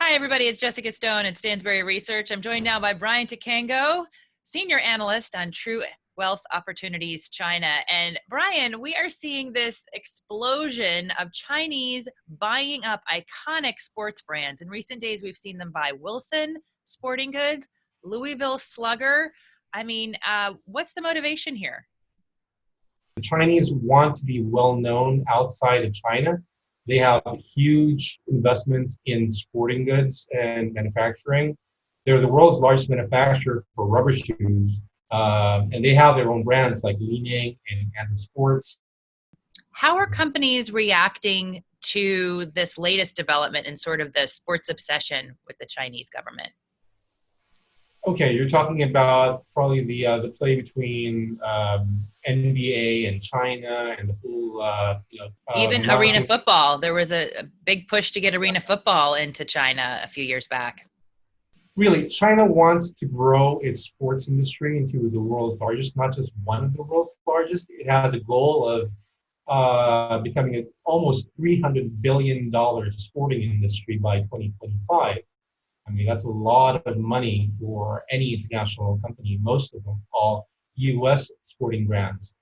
Hi, everybody. It's Jessica Stone at Stansberry Research. I'm joined now by Brian Tycangco, Senior Analyst on True Wealth Opportunities China. And Brian, we are seeing this explosion of Chinese buying up iconic sports brands. In recent days, we've seen them buy Wilson Sporting Goods, Louisville Slugger. What's the motivation here? The Chinese want to be well known outside of China. They have huge investments in sporting goods and manufacturing. They're the world's largest manufacturer for rubber shoes, and they have their own brands like Li-Ning and the Sports. How are companies reacting to this latest development in sort of the sports obsession with the Chinese government? Okay, you're talking about probably the play between NBA and China and the whole Even arena market. football. There was a big push to get arena football into China a few years back. Really, China wants to grow its sports industry into the world's largest, not just one of the world's largest. It has a goal of becoming an almost $300 billion sporting industry by 2025. I mean, that's a lot of money for any international company, most of them all US sporting brands.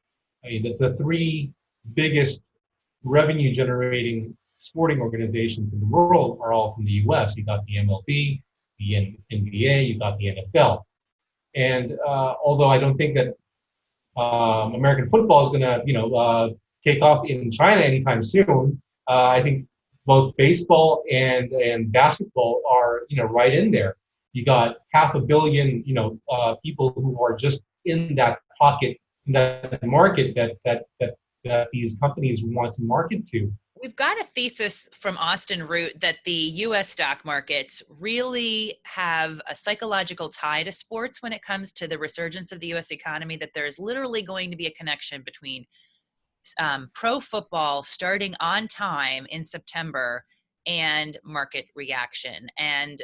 I mean, the three biggest revenue generating sporting organizations in the world are all from the US. You got the MLB, the NBA, you got the NFL. And although I don't think that American football is going to, take off in China anytime soon, I think both baseball and basketball are, right in there. You got half a billion, people who are just in that pocket, in that market that these companies want to market to. We've got a thesis from Austin Root that the US stock markets really have a psychological tie to sports when it comes to the resurgence of the US economy, that there's literally going to be a connection between pro football starting on time in September and market reaction. And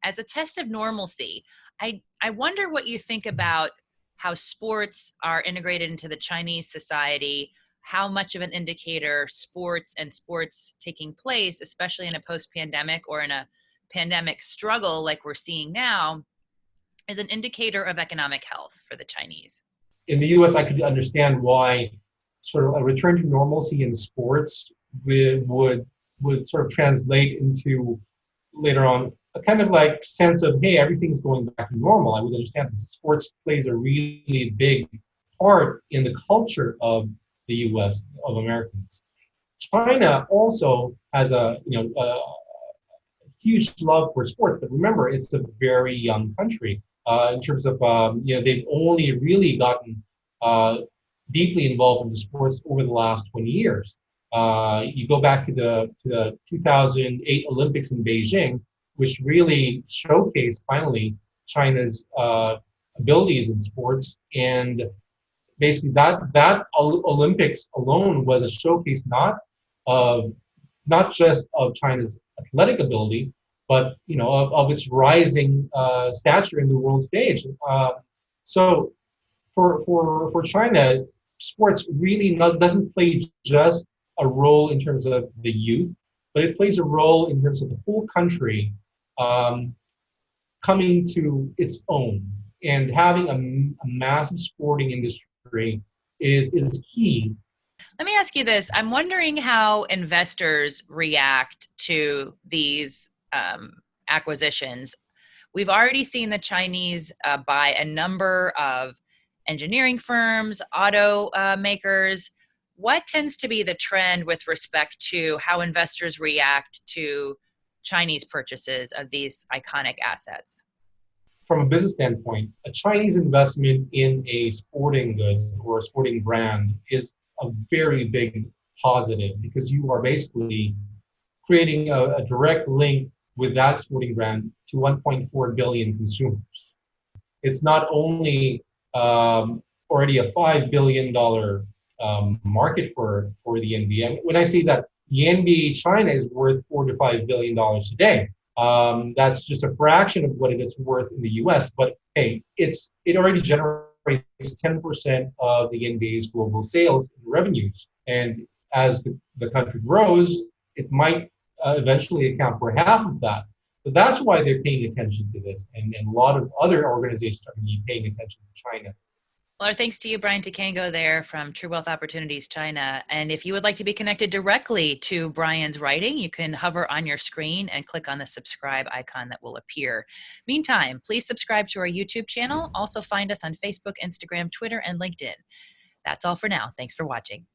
as a test of normalcy, I wonder what you think about how sports are integrated into the Chinese society, how much of an indicator sports and sports taking place, especially in a post-pandemic or in a pandemic struggle like we're seeing now, is an indicator of economic health for the Chinese. In the US, I could understand why sort of a return to normalcy in sports would sort of translate into later on a kind of like sense of, hey, everything's going back to normal. I would understand that sports plays a really big part in the culture of the US, of Americans. China also has a huge love for sports, but remember, it's a very young country in terms of they've only really gotten deeply involved in the sports over the last 20 years. You go back to the 2008 Olympics in Beijing, which really showcased finally China's abilities in sports, and basically that Olympics alone was a showcase not just of China's athletic ability, but of its rising stature in the world stage. So for China, sports really doesn't play just a role in terms of the youth, but it plays a role in terms of the whole country coming to its own, and having a massive sporting industry is key. Let me ask you this. I'm wondering how investors react to these acquisitions. We've already seen the Chinese buy a number of engineering firms, auto makers. What tends to be the trend with respect to how investors react to Chinese purchases of these iconic assets? From a business standpoint, a Chinese investment in a sporting good or a sporting brand is a very big positive, because you are basically creating a direct link with that sporting brand to 1.4 billion consumers. It's not only already a $5 billion market for the NBA. When I say that the NBA China is worth $4 to $5 billion today, that's just a fraction of what it is worth in the US. But hey, it already generates 10% of the NBA's global sales and revenues. And as the country grows, it might eventually account for half of that. So that's why they're paying attention to this, and a lot of other organizations are going to be paying attention to China. Well, our thanks to you, Brian Tycangco, there from True Wealth Opportunities China. And if you would like to be connected directly to Brian's writing, you can hover on your screen and click on the subscribe icon that will appear. Meantime, please subscribe to our YouTube channel. Also find us on Facebook, Instagram, Twitter, and LinkedIn. That's all for now. Thanks for watching.